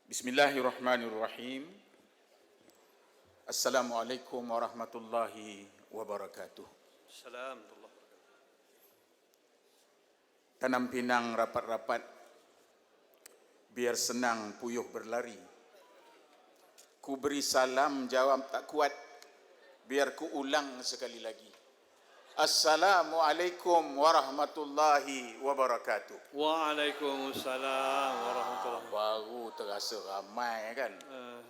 Bismillahirrahmanirrahim. Assalamualaikum warahmatullahi wabarakatuh. Assalamualaikum. Tanam pinang rapat-rapat, biar senang puyuh berlari. Ku beri salam jawab tak kuat, biar ku ulang sekali lagi. Assalamualaikum warahmatullahi wabarakatuh. Waalaikumsalam warahmatullahi. Baru terasa ramai kan?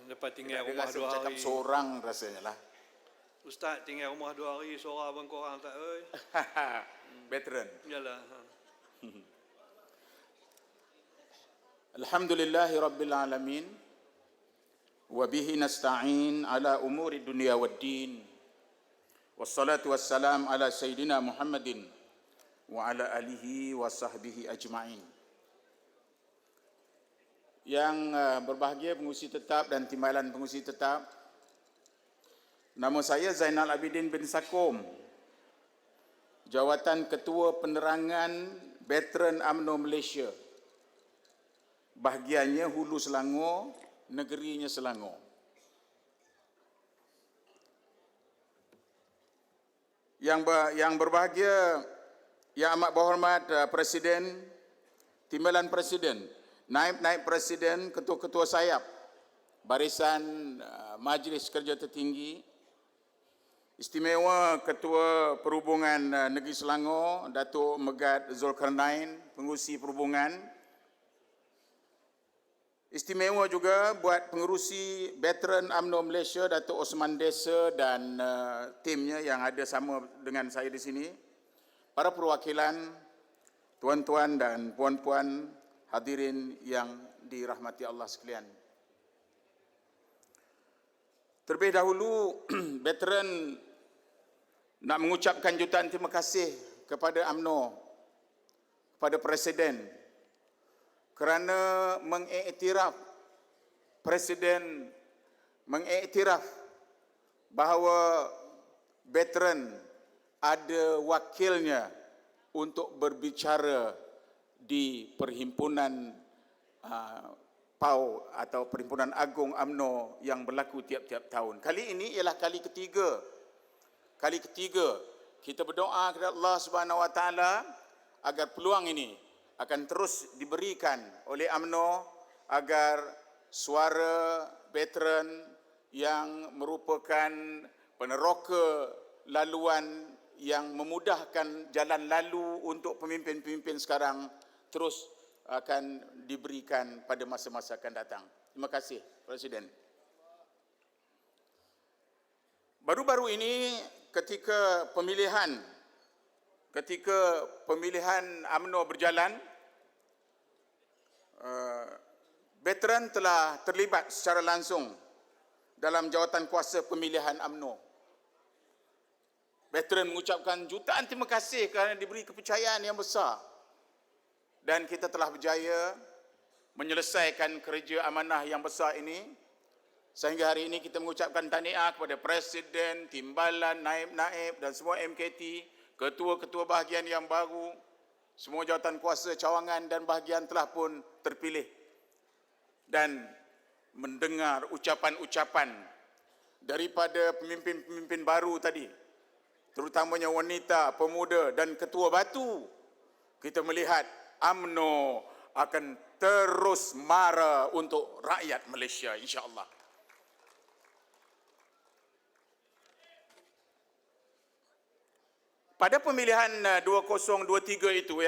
Lepas tinggal Dia rumah rasa 2 cakap hari. seorang rasanya lah. Ustaz tinggal rumah 2 hari, seorang pun korang tak oi. Veteran. Yalah. Alhamdulillahi Rabbil Alamin. Wabihi nasta'in ala umuri dunia wad din. Wassalatu wassalam ala Sayyidina Muhammadin wa ala alihi wa sahbihi ajma'in. Yang berbahagia pengurusi tetap dan timbalan pengurusi tetap, nama saya Zainal Abidin bin Sakum, Jawatan Ketua Penerangan Veteran UMNO Malaysia, bahagiannya Hulu Selangor, negerinya Selangor. Yang berbahagia, yang amat berhormat Presiden, Timbalan Presiden, Naib-Naib Presiden, Ketua-Ketua Sayap, Barisan Majlis Kerja Tertinggi, Istimewa Ketua Perhubungan Negeri Selangor, Datuk Megat Zulkarnain, Pengerusi Perhubungan. Istimewa juga buat pengerusi Veteran UMNO Malaysia, Datuk Osman Desa dan timnya yang ada sama dengan saya di sini. Para perwakilan, tuan-tuan dan puan-puan, hadirin yang dirahmati Allah sekalian. Terlebih dahulu, veteran nak mengucapkan jutaan terima kasih kepada UMNO, kepada Presiden, kerana Presiden mengiktiraf bahawa veteran ada wakilnya untuk berbicara di Perhimpunan PAU atau Perhimpunan Agung UMNO yang berlaku tiap-tiap tahun. Kali ini ialah kali ketiga. Kali ketiga kita berdoa kepada Allah Subhanahu Wa Taala agar peluang ini akan terus diberikan oleh UMNO agar suara veteran yang merupakan peneroka laluan yang memudahkan jalan lalu untuk pemimpin-pemimpin sekarang terus akan diberikan pada masa-masa akan datang. Terima kasih, Presiden. Baru-baru ini ketika pemilihan UMNO berjalan, veteran telah terlibat secara langsung dalam jawatan kuasa pemilihan UMNO. Veteran mengucapkan jutaan terima kasih kerana diberi kepercayaan yang besar. Dan kita telah berjaya menyelesaikan kerja amanah yang besar ini. Sehingga hari ini kita mengucapkan tahniah kepada Presiden, Timbalan, Naib-Naib dan semua MKT, ketua-ketua bahagian yang baru, semua jawatan kuasa cawangan dan bahagian telah pun terpilih. Dan mendengar ucapan-ucapan daripada pemimpin-pemimpin baru tadi, terutamanya wanita, pemuda dan ketua batu, kita melihat UMNO akan terus mara untuk rakyat Malaysia, insya-Allah. Pada pemilihan 2023 itu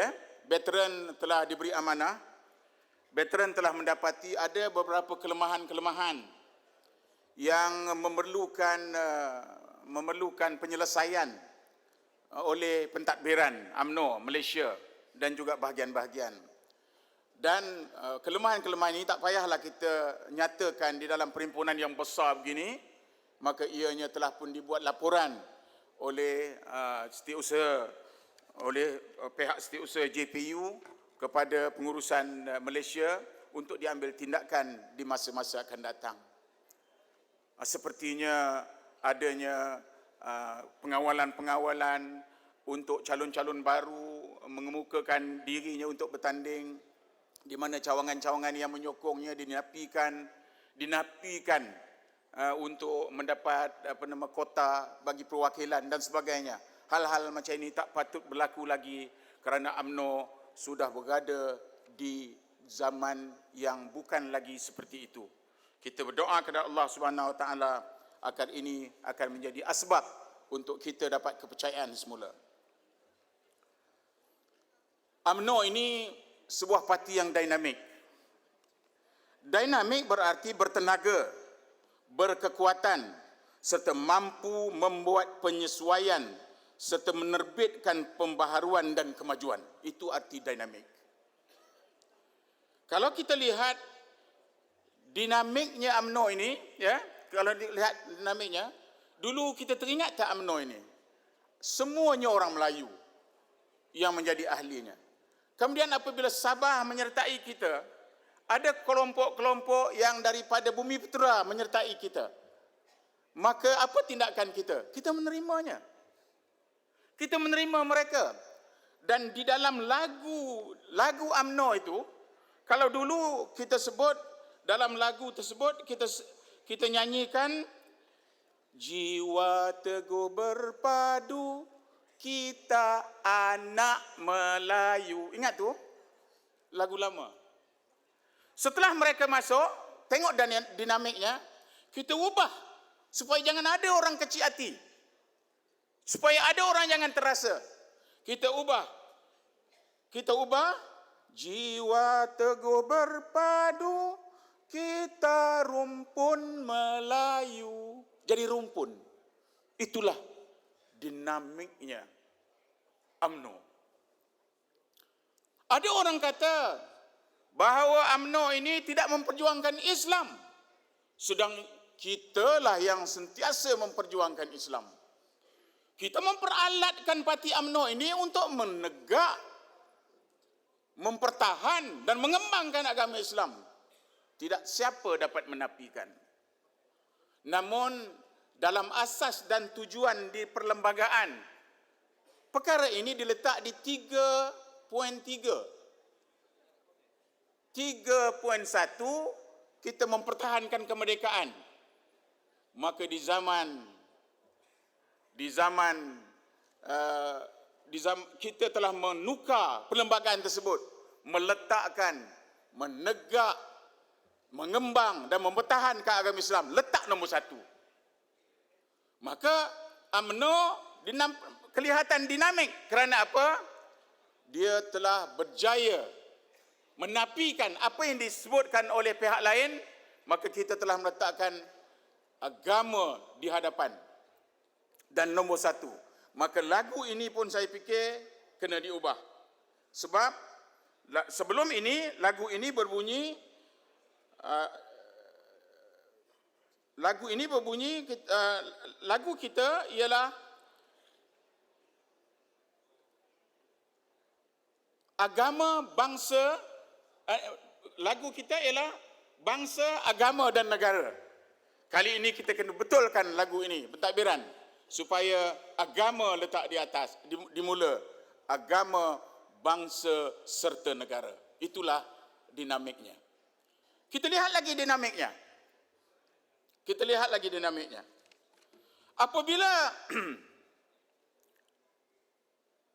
veteran telah diberi amanah. Veteran telah mendapati ada beberapa kelemahan-kelemahan yang memerlukan penyelesaian oleh pentadbiran UMNO Malaysia dan juga bahagian-bahagian. Dan kelemahan-kelemahan ini tak payahlah kita nyatakan di dalam perhimpunan yang besar begini, maka ianya telah pun dibuat laporan oleh pihak setiausaha JPU kepada pengurusan Malaysia untuk diambil tindakan di masa-masa akan datang. Sepertinya adanya pengawalan-pengawalan untuk calon-calon baru mengemukakan dirinya untuk bertanding, di mana cawangan-cawangan yang menyokongnya dinafikan untuk mendapat kota bagi perwakilan dan sebagainya. Hal-hal macam ini tak patut berlaku lagi kerana UMNO sudah berada di zaman yang bukan lagi seperti itu. Kita berdoa kepada Allah Subhanahu Wa Taala agar ini akan menjadi asbab untuk kita dapat kepercayaan semula. UMNO ini sebuah parti yang dinamik. Dinamik berarti bertenaga, berkekuatan, serta mampu membuat penyesuaian serta menerbitkan pembaharuan dan kemajuan. Itu arti dinamik. Kalau kita lihat dinamiknya UMNO ini, ya, kalau dilihat dinamiknya, dulu kita teringat tak UMNO ini? Semuanya orang Melayu yang menjadi ahlinya. Kemudian apabila Sabah menyertai kita, ada kelompok-kelompok yang daripada Bumi Putera menyertai kita. Maka apa tindakan kita? Kita menerimanya. Kita menerima mereka. Dan di dalam lagu UMNO itu, kalau dulu kita sebut, dalam lagu tersebut kita nyanyikan, jiwa teguh berpadu, kita anak Melayu. Ingat tu? Lagu lama. Setelah mereka masuk, tengok dinamiknya, kita ubah supaya jangan ada orang kecil hati. Supaya ada orang jangan terasa. Kita ubah, jiwa teguh berpadu, kita rumpun Melayu. Jadi rumpun. Itulah dinamiknya UMNO. Ada orang kata bahawa UMNO ini tidak memperjuangkan Islam. Sedang kitalah yang sentiasa memperjuangkan Islam. Kita memperalatkan parti UMNO ini untuk menegak, mempertahan dan mengembangkan agama Islam. Tidak siapa dapat menafikan. Namun dalam asas dan tujuan di perlembagaan, perkara ini diletak di 3.3. 3.1, kita mempertahankan kemerdekaan. Maka di zaman kita telah menukar perlembagaan tersebut, meletakkan, menegak, mengembang dan mempertahankan agama Islam, letak nombor 1. Maka UMNO kelihatan dinamik. Kerana apa? Dia telah berjaya menafikan apa yang disebutkan oleh pihak lain, maka kita telah meletakkan agama di hadapan. Dan nombor 1. Maka lagu ini pun saya fikir kena diubah. Sebab sebelum ini, lagu ini berbunyi, lagu kita ialah agama, bangsa, lagu kita ialah bangsa, agama dan negara. Kali ini kita kena betulkan lagu ini, pentadbiran, supaya agama letak di atas, dimula. Agama, bangsa serta negara. Itulah dinamiknya. Kita lihat lagi dinamiknya. Apabila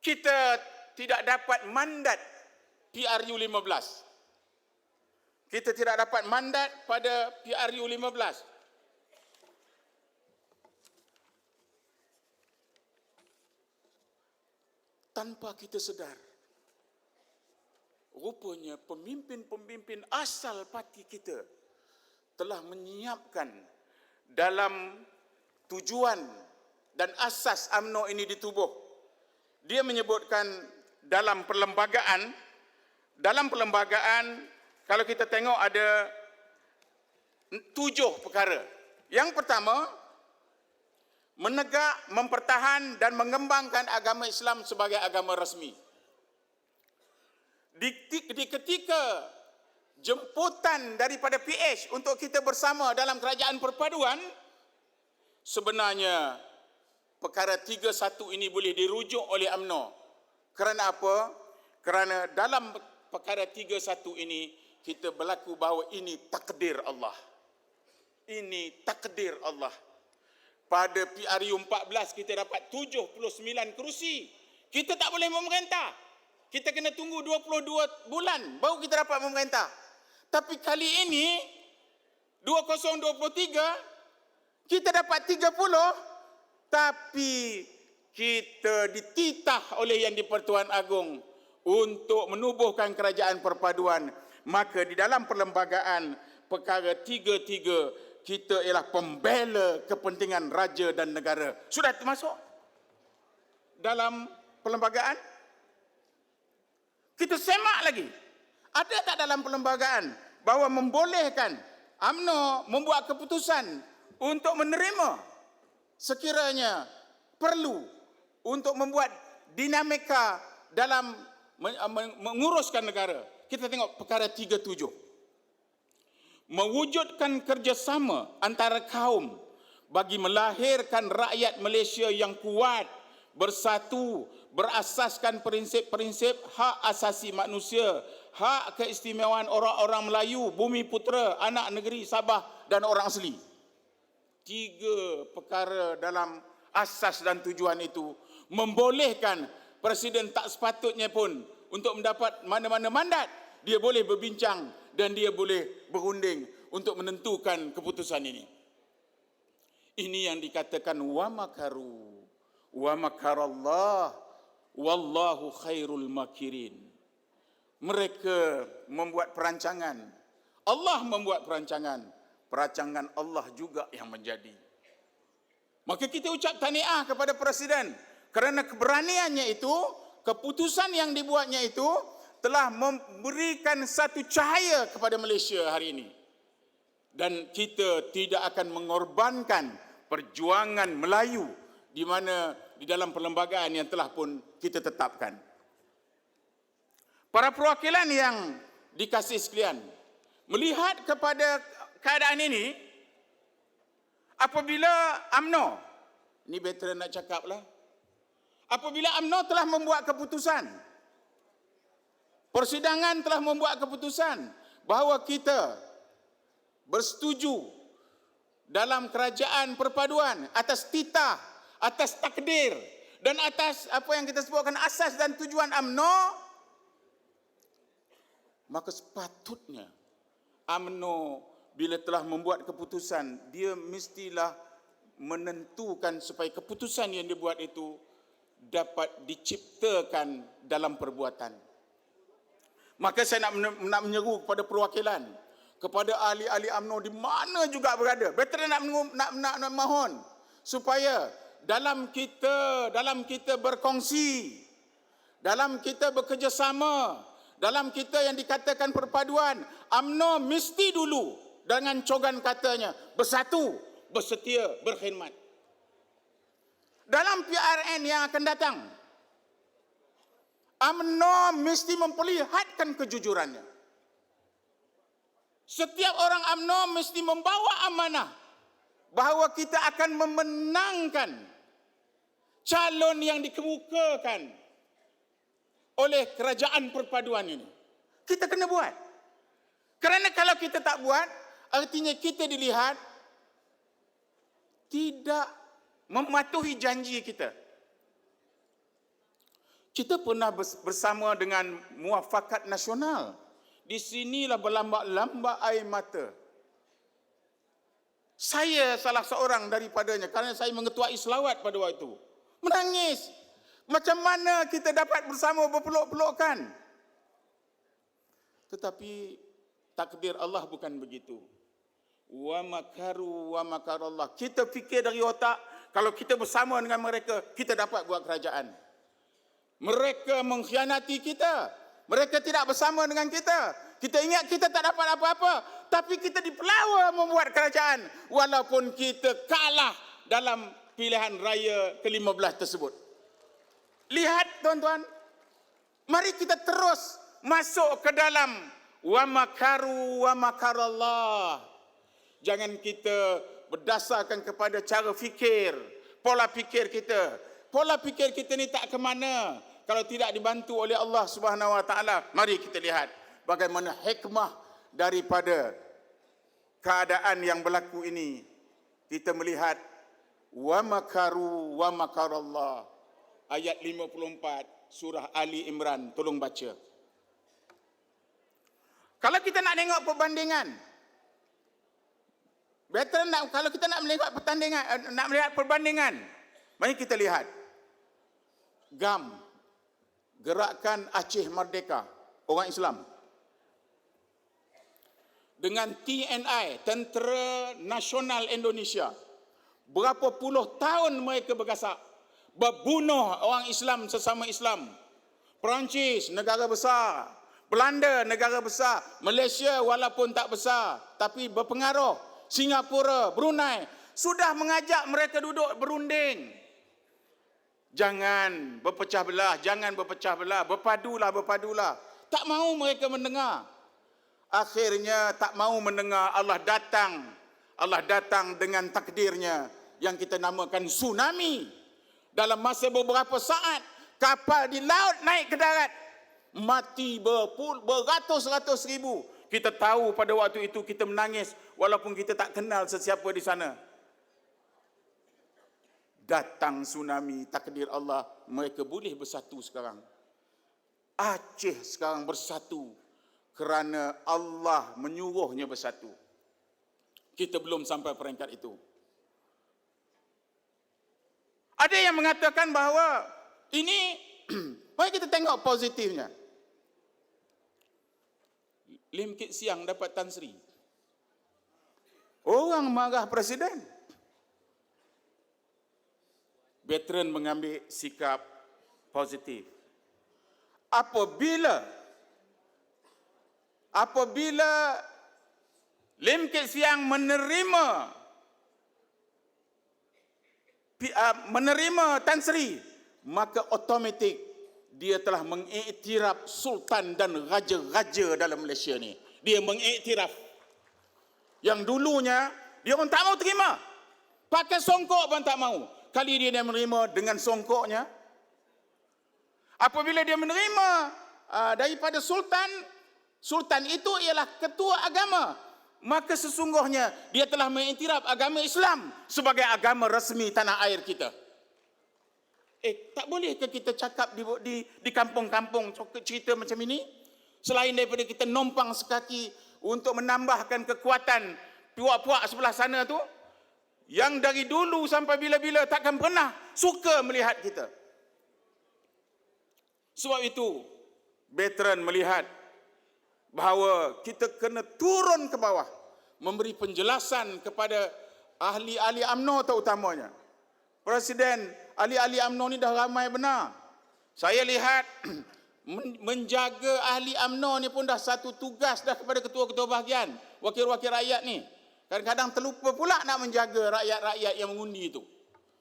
kita tidak dapat mandat PRU 15. Kita tidak dapat mandat pada PRU 15. Tanpa kita sedar, rupanya pemimpin-pemimpin asal parti kita telah menyiapkan dalam tujuan dan asas UMNO ini ditubuh. Dia menyebutkan dalam perlembagaan, kalau kita tengok ada 7 perkara. Yang pertama, menegak, mempertahan dan mengembangkan agama Islam sebagai agama rasmi. Di ketika jemputan daripada PH untuk kita bersama dalam kerajaan perpaduan, sebenarnya perkara 3.1 ini boleh dirujuk oleh UMNO. Kerana apa? Kerana dalam perkara 31 ini, kita berlaku bahawa ini takdir Allah. Ini takdir Allah. Pada PRU 14 kita dapat 79 kerusi. Kita tak boleh memerintah. Kita kena tunggu 22 bulan baru kita dapat memerintah. Tapi kali ini 2023 kita dapat 30, tapi kita dititah oleh Yang di-Pertuan Agong untuk menubuhkan kerajaan perpaduan. Maka di dalam perlembagaan perkara 33 kita ialah pembela kepentingan raja dan negara. Sudah termasuk dalam perlembagaan? Kita semak lagi. Ada tak dalam perlembagaan bahawa membolehkan UMNO membuat keputusan untuk menerima sekiranya perlu untuk membuat dinamika dalam menguruskan negara. Kita tengok perkara 37. Mewujudkan kerjasama antara kaum bagi melahirkan rakyat Malaysia yang kuat, bersatu, berasaskan prinsip-prinsip hak asasi manusia, hak keistimewaan orang-orang Melayu, bumi putera, anak negeri Sabah dan orang asli. 3 perkara dalam asas dan tujuan itu membolehkan Presiden tak sepatutnya pun untuk mendapat mana-mana mandat, dia boleh berbincang dan dia boleh berunding untuk menentukan keputusan ini. Ini yang dikatakan wa makaru wa makarallah wallahu khairul makirin. Mereka membuat perancangan, Allah membuat perancangan, perancangan Allah juga yang menjadi. Maka kita ucap tahniah kepada Presiden kerana keberaniannya itu, keputusan yang dibuatnya itu telah memberikan satu cahaya kepada Malaysia hari ini. Dan kita tidak akan mengorbankan perjuangan Melayu di mana di dalam perlembagaan yang telah pun kita tetapkan. Para perwakilan yang dikasihi sekalian, melihat kepada keadaan ini, apabila UMNO, ini veteran nak cakap lah, apabila UMNO telah membuat keputusan, persidangan telah membuat keputusan bahawa kita bersetuju dalam kerajaan perpaduan atas titah, atas takdir dan atas apa yang kita sebutkan asas dan tujuan UMNO, maka sepatutnya UMNO bila telah membuat keputusan, dia mestilah menentukan supaya keputusan yang dibuat itu dapat diciptakan dalam perbuatan. Maka saya nak menyeru kepada perwakilan, kepada ahli-ahli UMNO di mana juga berada. Betul nak mohon supaya dalam kita berkongsi, dalam kita bekerjasama, dalam kita yang dikatakan perpaduan, UMNO mesti dulu dengan cogan katanya bersatu, bersetia, berkhidmat. Dalam PRN yang akan datang, UMNO mesti memperlihatkan kejujurannya. Setiap orang UMNO mesti membawa amanah bahawa kita akan memenangkan calon yang dikemukakan oleh kerajaan perpaduan ini. Kita kena buat. Kerana kalau kita tak buat, artinya kita dilihat tidak mematuhi janji kita. Kita pernah bersama dengan Muafakat Nasional. Di sinilah berlambak-lambak air mata. Saya salah seorang daripadanya kerana saya mengetuai selawat pada waktu itu. Menangis. Macam mana kita dapat bersama berpeluk-pelukan? Tetapi takdir Allah bukan begitu. Wa makaru wa makarallah. Kita fikir dari otak, kalau kita bersama dengan mereka, kita dapat buat kerajaan. Mereka mengkhianati kita. Mereka tidak bersama dengan kita. Kita ingat kita tak dapat apa-apa, tapi kita dipelawa membuat kerajaan walaupun kita kalah dalam pilihan raya ke-15 tersebut. Lihat tuan-tuan, mari kita terus masuk ke dalam wa makaru wa makarallah. Jangan kita berdasarkan kepada cara fikir, pola fikir kita. Pola fikir kita ni tak ke mana. kalau tidak dibantu oleh Allah Subhanahu wa taala. Mari kita lihat bagaimana hikmah daripada keadaan yang berlaku ini. Kita melihat wa makaru wa makarallah, ayat 54 surah Ali Imran. Tolong baca. Kalau kita nak tengok perbandingan, kalau kita nak melihat pertandingan, nak melihat perbandingan, mari kita lihat GAM, Gerakan Aceh Merdeka Orang Islam, dengan TNI, Tentera Nasional Indonesia. Berapa puluh tahun mereka bergasak, berbunuh orang Islam sesama Islam. Perancis, negara besar. Belanda, negara besar. Malaysia, walaupun tak besar, tapi berpengaruh. Singapura, Brunei, sudah mengajak mereka duduk berunding. Jangan berpecah belah, jangan berpecah belah. Berpadulah. Tak mahu mereka mendengar. Akhirnya tak mahu mendengar. Allah datang dengan takdirnya yang kita namakan tsunami. Dalam masa beberapa saat, kapal di laut naik ke darat, mati beratus-ratus ribu. Kita tahu pada waktu itu kita menangis walaupun kita tak kenal sesiapa di sana. Datang tsunami, takdir Allah, mereka boleh bersatu sekarang. Aceh sekarang bersatu kerana Allah menyuruhnya bersatu. Kita belum sampai peringkat itu. Ada yang mengatakan bahawa ini, mari kita tengok positifnya. Lim Kit Siang dapat Tan Sri. Orang marah Presiden. Veteran mengambil sikap positif. Apabila Lim Kit Siang menerima Tan Sri, maka otomatik dia telah mengiktiraf sultan dan raja-raja dalam Malaysia ni. Dia mengiktiraf. Yang dulunya dia orang tak mau terima. Pakai songkok pun tak mau. Kali dia menerima dengan songkoknya. Apabila dia menerima daripada sultan itu ialah ketua agama, maka sesungguhnya dia telah mengiktiraf agama Islam sebagai agama resmi tanah air kita. Tak boleh ke kita cakap di kampung-kampung cerita macam ini? Selain daripada kita numpang sekaki untuk menambahkan kekuatan puak-puak sebelah sana tu, yang dari dulu sampai bila-bila takkan pernah suka melihat kita. Sebab itu, veteran melihat bahawa kita kena turun ke bawah, memberi penjelasan kepada ahli-ahli UMNO terutamanya. Presiden, ahli-ahli UMNO ni dah ramai benar. Saya lihat menjaga ahli UMNO ni pun dah satu tugas dah kepada ketua-ketua bahagian, wakil-wakil rakyat ni. Kadang-kadang terlupa pula nak menjaga rakyat-rakyat yang mengundi itu.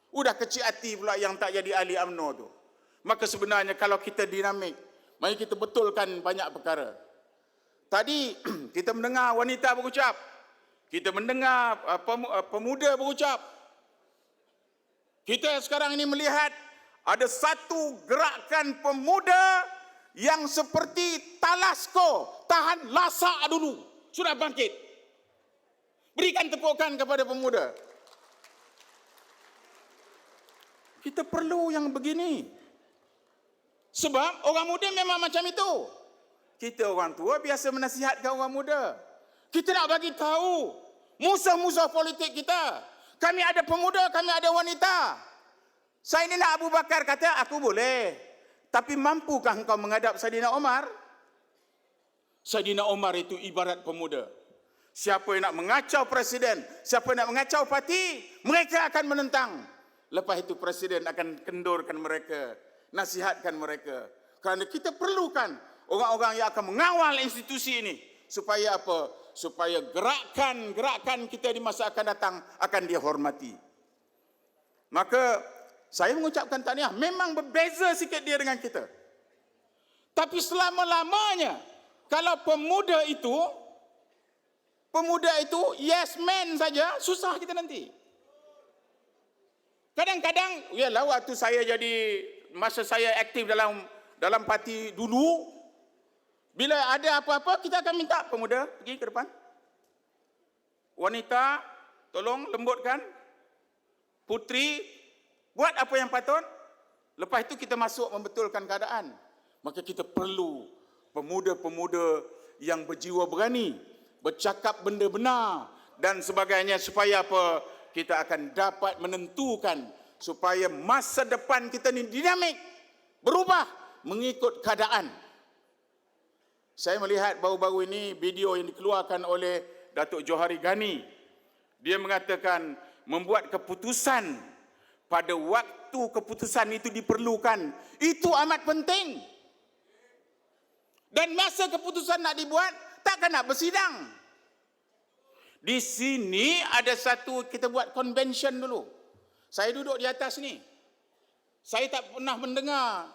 Udah kecil hati pula yang tak jadi ahli UMNO tu. Maka sebenarnya kalau kita dinamik, mari kita betulkan banyak perkara. Tadi kita mendengar wanita berucap, kita mendengar pemuda berucap. Kita sekarang ini melihat ada satu gerakan pemuda yang seperti Talasko, tahan lasak dulu, sudah bangkit. Berikan tepukan kepada pemuda. Kita perlu yang begini. Sebab orang muda memang macam itu. Kita orang tua biasa menasihatkan orang muda. Kita nak bagi tahu musuh-musuh politik kita. Kami ada pemuda, kami ada wanita. Saidina Abu Bakar kata, aku boleh. Tapi mampukah engkau menghadap Saidina Omar? Saidina Omar itu ibarat pemuda. Siapa yang nak mengacau presiden, siapa yang nak mengacau parti, mereka akan menentang. Lepas itu presiden akan kendurkan mereka, nasihatkan mereka. Kerana kita perlukan orang-orang yang akan mengawal institusi ini. Supaya apa? Supaya gerakan-gerakan kita di masa akan datang akan dihormati. Maka saya mengucapkan tahniah, memang berbeza sikit dia dengan kita. Tapi selama-lamanya, kalau pemuda itu yes man saja, susah kita nanti. Kadang-kadang, yalah waktu saya masa saya aktif dalam dalam parti dulu, bila ada apa-apa kita akan minta pemuda pergi ke depan. Wanita, tolong lembutkan. Putri, buat apa yang patut. Lepas itu kita masuk membetulkan keadaan. Maka kita perlu pemuda-pemuda yang berjiwa berani, bercakap benda benar dan sebagainya, supaya apa? Kita akan dapat menentukan supaya masa depan kita ni dinamik, berubah mengikut keadaan. Saya melihat baru-baru ini video yang dikeluarkan oleh Datuk Johari Ghani. Dia mengatakan membuat keputusan pada waktu keputusan itu diperlukan. Itu amat penting. Dan masa keputusan nak dibuat, takkan nak bersidang. Di sini ada satu, kita buat convention dulu. Saya duduk di atas ni. Saya tak pernah mendengar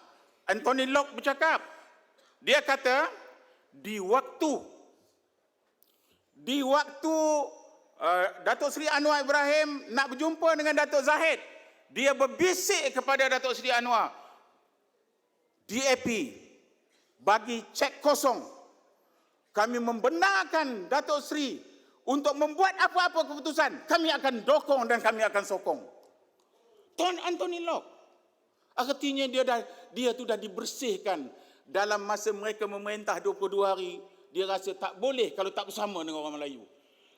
Anthony Locke bercakap. Dia kata, di waktu Datuk Seri Anwar Ibrahim nak berjumpa dengan Datuk Zahid, dia berbisik kepada Datuk Seri Anwar, DAP, bagi cek kosong. Kami membenarkan Datuk Seri untuk membuat apa-apa keputusan. Kami akan dokong dan kami akan sokong. Tuan Anthony Locke. Artinya dia tu dah dibersihkan. Dalam masa mereka memerintah 22 hari, dia rasa tak boleh kalau tak bersama dengan orang Melayu.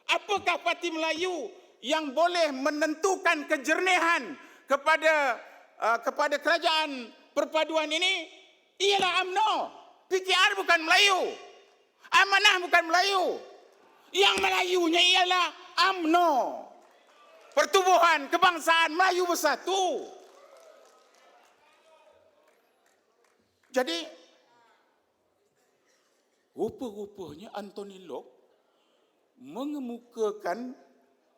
Apakah Parti Melayu yang boleh menentukan kejernihan kepada kerajaan perpaduan ini? Ialah UMNO. PKR bukan Melayu. Amanah bukan Melayu. Yang Melayunya ialah UMNO. Pertubuhan Kebangsaan Melayu Bersatu. Jadi, rupa-rupanya Anthony Locke mengemukakan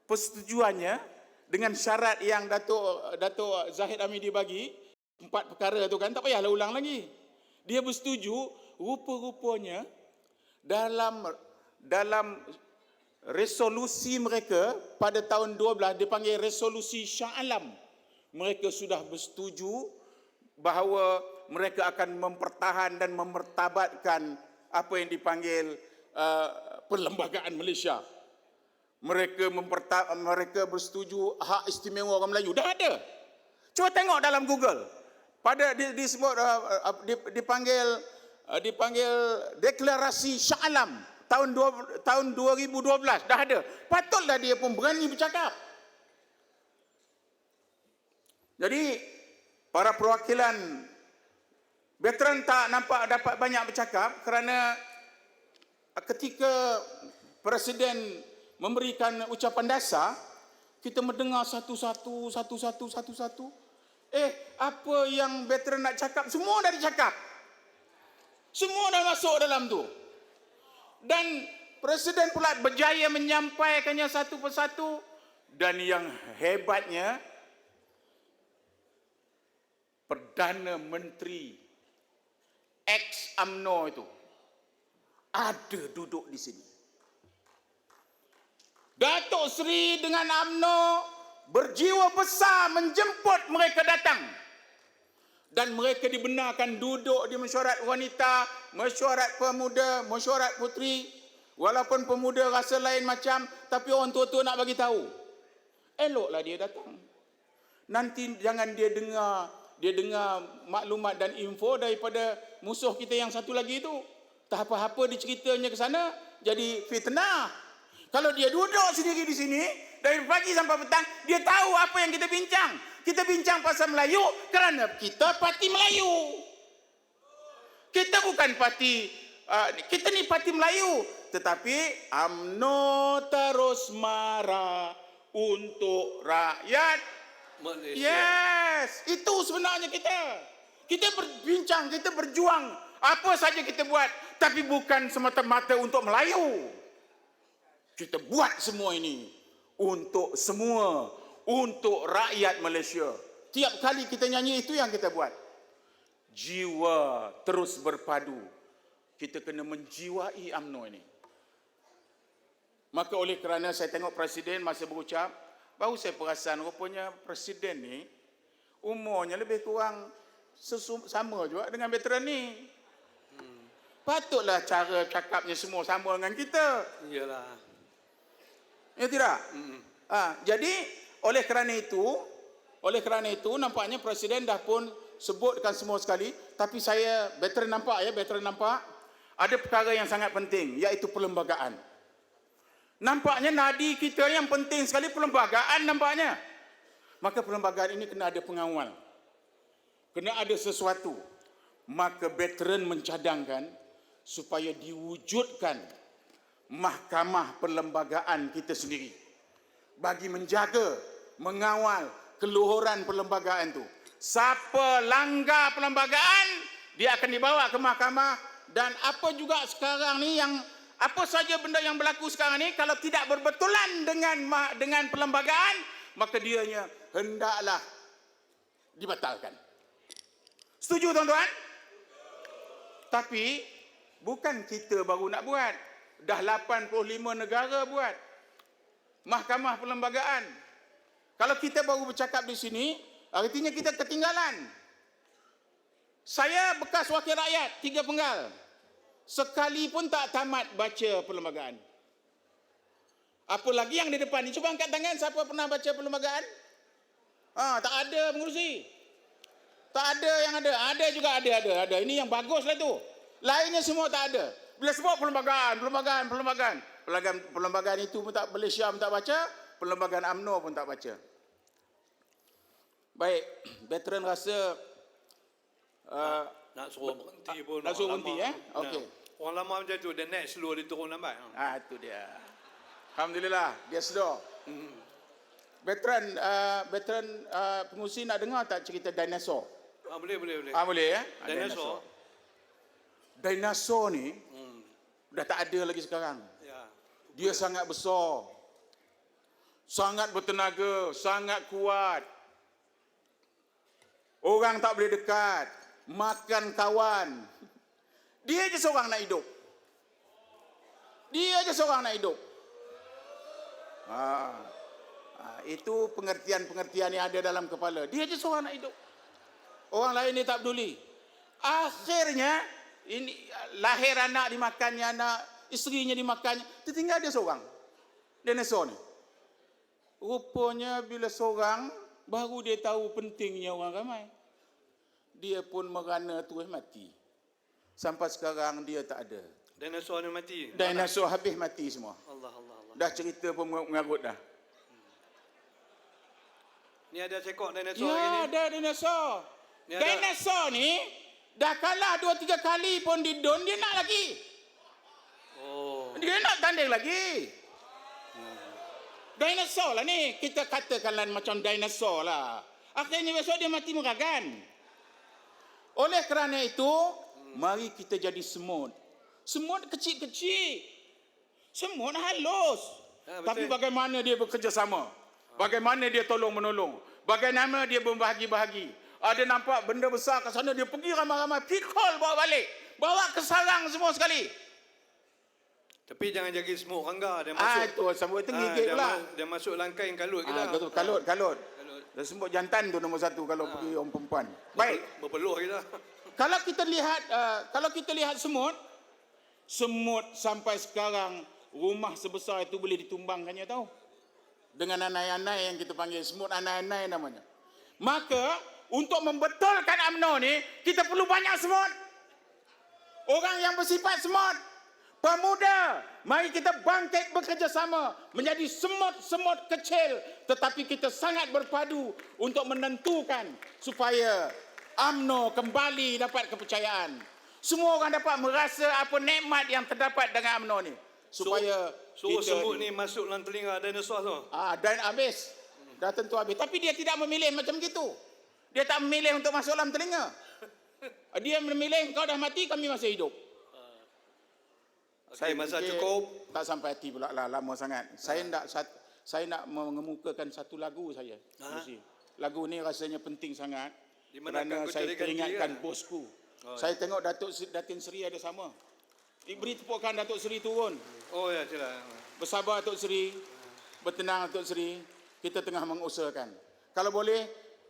persetujuannya dengan syarat yang Datuk Zahid Hamidi bagi, 4 perkara tu kan, tak payahlah ulang lagi. Dia bersetuju, rupa-rupanya dalam resolusi mereka pada tahun 12 dipanggil resolusi Shah Alam. Mereka sudah bersetuju bahawa mereka akan mempertahan dan memertabatkan apa yang dipanggil perlembagaan Malaysia. Mereka bersetuju hak istimewa orang Melayu. Dah ada. Cuba tengok dalam Google. Disebut dipanggil deklarasi Shah Alam tahun 2012. Dah ada. Patutlah dia pun berani bercakap. Jadi para perwakilan veteran tak nampak dapat banyak bercakap kerana ketika Presiden memberikan ucapan dasar, kita mendengar satu-satu. Apa yang veteran nak cakap, semua dah dicakap. Semua dah masuk dalam tu. Dan Presiden pula berjaya menyampaikannya satu persatu. Dan yang hebatnya, Perdana Menteri ex-UMNO itu ada duduk di sini. Datuk Seri dengan UMNO berjiwa besar menjemput mereka datang. Dan mereka dibenarkan duduk di mesyuarat wanita, mesyuarat pemuda, mesyuarat puteri. Walaupun pemuda rasa lain macam, tapi orang tua-tua nak bagi tahu. Eloklah dia datang. Nanti jangan dia dengar maklumat dan info daripada musuh kita yang satu lagi itu. Tak apa-apa diceritanya ke sana, jadi fitnah. Kalau dia duduk sendiri di sini, dari pagi sampai petang, dia tahu apa yang kita bincang. Kita bincang pasal Melayu kerana kita Parti Melayu. Kita bukan parti, kita ni Parti Melayu. Tetapi UMNO terus marah untuk rakyat Malaysia. Yes, itu sebenarnya kita. Kita berbincang, kita berjuang, apa saja kita buat, tapi bukan semata-mata untuk Melayu. Kita buat semua ini untuk semua, untuk rakyat Malaysia. Tiap kali kita nyanyi itu yang kita buat. Jiwa terus berpadu. Kita kena menjiwai UMNO ini. Maka oleh kerana saya tengok Presiden masa berucap, baru saya perasan rupanya Presiden ni umurnya lebih kurang sama juga dengan veteran ni. Patutlah cara cakapnya semua sama dengan kita. Iyalah. Ya tidak? Jadi oleh kerana itu nampaknya Presiden dah pun sebutkan semua sekali, tapi saya veteran nampak ada perkara yang sangat penting, iaitu perlembagaan. Nampaknya nadi kita yang penting sekali perlembagaan nampaknya. Maka perlembagaan ini kena ada pengawal. Kena ada sesuatu. Maka veteran mencadangkan supaya diwujudkan mahkamah perlembagaan kita sendiri bagi menjaga, mengawal keluhuran perlembagaan itu. Siapa langgar perlembagaan, dia akan dibawa ke mahkamah. Dan apa juga sekarang ni yang apa saja benda yang berlaku sekarang ni, kalau tidak berbetulan dengan perlembagaan, maka dianya hendaklah dibatalkan. Setuju tuan-tuan? Tapi bukan kita baru nak buat. Dah 85 negara buat mahkamah perlembagaan. Kalau kita baru bercakap di sini, artinya kita ketinggalan. Saya bekas wakil rakyat 3 penggal. Sekali pun tak tamat baca perlembagaan. Apa lagi yang di depan ni? Cuba angkat tangan siapa pernah baca perlembagaan? Tak ada pengurusi. Tak ada yang ada. Ada juga ada. Ini yang baguslah tu. Lainnya semua tak ada. Bila sebut perlembagaan itu pun tak, Malaysia pun tak baca, perlembagaan UMNO pun tak baca. Baik, veteran rasa Nak suruh berhenti pun. nak suruh berhenti okey. Orang lama macam tu, the next slow dia turun lambat. Itu dia. Alhamdulillah, dia sedar. Veteran pengurusi nak dengar tak cerita dinosaur? Boleh. Boleh ya? Dinosaur. Dinosaur ni dah tak ada lagi sekarang. Ya. Dia sangat besar. Sangat bertenaga, sangat kuat. Orang tak boleh dekat. Makan kawan. Dia je seorang nak hidup. Itu pengertian-pengertian yang ada dalam kepala. Dia je seorang nak hidup. Orang lain ni tak peduli. Akhirnya ini lahir anak dimakannya anak, isterinya dimakannya, tertinggal dia seorang. Dinosaur ni. Rupanya bila seorang baru dia tahu pentingnya orang ramai. Dia pun merana terus mati. Sampai sekarang dia tak ada. Dinosaur ni mati. Dinosaur habis mati semua. Allah. Dah cerita pun mengarut dah. Ni ada sekok dinosaur Ya, ni. ada dinosaur. Ni ada- Dinosaur ni dah kalah 2-3 kali pun di don, dia nak lagi. Dia nak tanding lagi. Dinosaur lah ni. Kita katakanlah macam dinosaur lah. Akhirnya besok dia mati meragan. Oleh kerana itu, mari kita jadi semut. Semut kecil-kecil. Semut halus. Ya, betul. Tapi bagaimana dia bekerjasama? Bagaimana dia tolong-menolong? Bagaimana dia berbahagi-bahagi? Ada nampak benda besar kat sana, dia pergi ramai-ramai, pikul bawa balik. Bawa ke sarang semua sekali. Tapi jangan jaga semut rangga. Dia masuk. Itu sambut itu gigit pula. Dia masuk langkai yang kalut kita. Betul, kalut. Dan semut jantan tu nombor 1 kalau pergi orang perempuan. Baik. Berpeluh kita. Kalau kita lihat semut sampai sekarang rumah sebesar itu boleh ditumbangkannya tahu. Dengan anai-anai yang kita panggil semut anai-anai namanya. Maka untuk membetulkan UMNO ni kita perlu banyak semut. Orang yang bersifat semut. Pemuda, mari kita bangkit bekerjasama menjadi semut-semut kecil, tetapi kita sangat berpadu untuk menentukan supaya UMNO kembali dapat kepercayaan. Semua orang dapat merasa apa nikmat yang terdapat dengan UMNO ni. Supaya Suruh semut ni masuk dalam telinga dinosaur tu. dan habis. Dah tentu habis. Tapi dia tidak memilih macam gitu. Dia tak memilih untuk masuk dalam telinga. Dia memilih kau dah mati, kami masih hidup. Okay, masa fikir cukup. Tak sampai hati pula lah, lama sangat. Saya nak mengemukakan satu lagu saya. Lagu ni rasanya penting sangat. Kerana saya teringatkan bosku. Saya tengok Datin Seri ada sama. Beri tepukan Datuk Seri turun. Oh ya, sila. Bersabar Datuk Seri. Bertenang Datuk Seri. Kita tengah mengusahakan. Kalau boleh,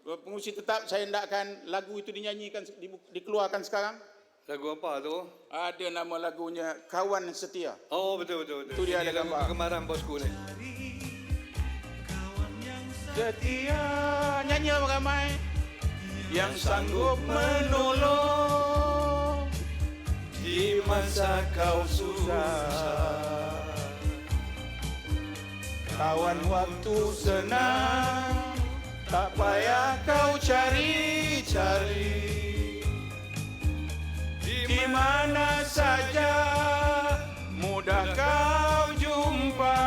Pengungsi tetap, saya hendakkan lagu itu dinyanyikan, dikeluarkan sekarang. Lagu apa tu? Ada nama lagunya Kawan Setia. Oh, betul. Itu dia Ini ada lagu gambar. kegemaran bosku ni. Setia, nyanyi ramai yang sanggup menolong Di masa kau susah. kawan waktu senang, tak payah kau cari-cari. Di mana saja mudah kau jumpa.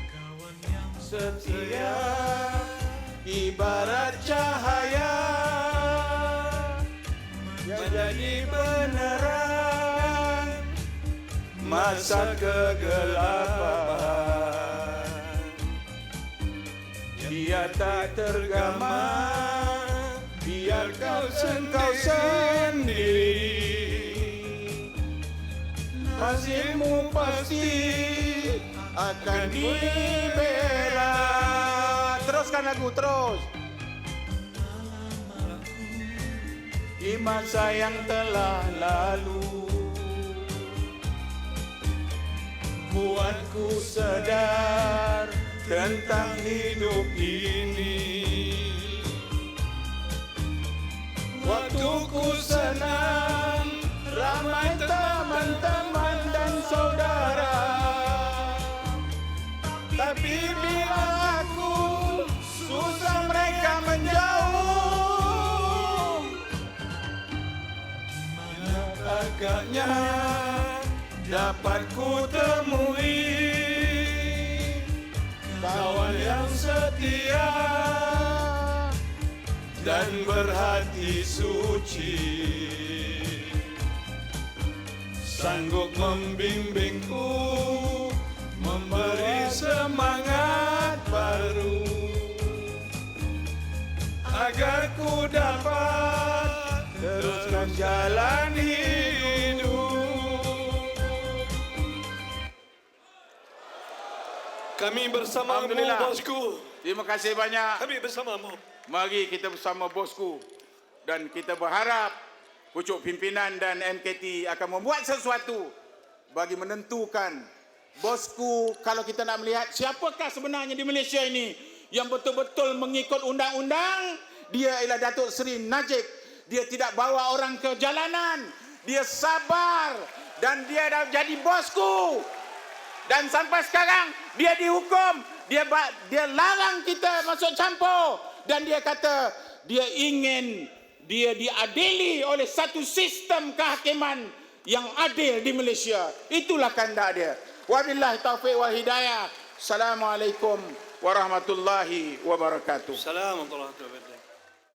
Kawan yang setia ibarat cahaya menjadi penerang masa kegelapan. Dia tak tergama, biar kau sendiri. Nasibmu pasti akan dibela. Teruskan lagu, terus. Di masa yang telah lalu, buatku sadar tentang hidup ini. Waktuku senang, ramai teman-teman dan saudara. Tapi bila aku susah, mereka menjauh. Agaknya dapat ku temui kawan yang setia dan berhati suci, sanggup membimbingku, memberi semangat baru, agar ku dapat teruskan jalan hidup. Kami bersamamu Alhamdulillah. bosku. Terima kasih banyak. Kami bersamamu. Mari kita bersama bosku, dan kita berharap pucuk pimpinan dan MKT akan membuat sesuatu bagi menentukan bosku. Kalau kita nak melihat siapakah sebenarnya di Malaysia ini yang betul-betul mengikut undang-undang, dia ialah Datuk Seri Najib. Dia tidak bawa orang ke jalanan, dia sabar, dan dia dah jadi bosku. Dan sampai sekarang dia dihukum, dia larang kita masuk campur. Dan dia kata dia ingin dia diadili oleh satu sistem kehakiman yang adil di Malaysia. Itulah kehendak dia. Wabillahi taufiq wal hidayah. Assalamualaikum warahmatullahi wabarakatuh. Assalamualaikum warahmatullahi wabarakatuh.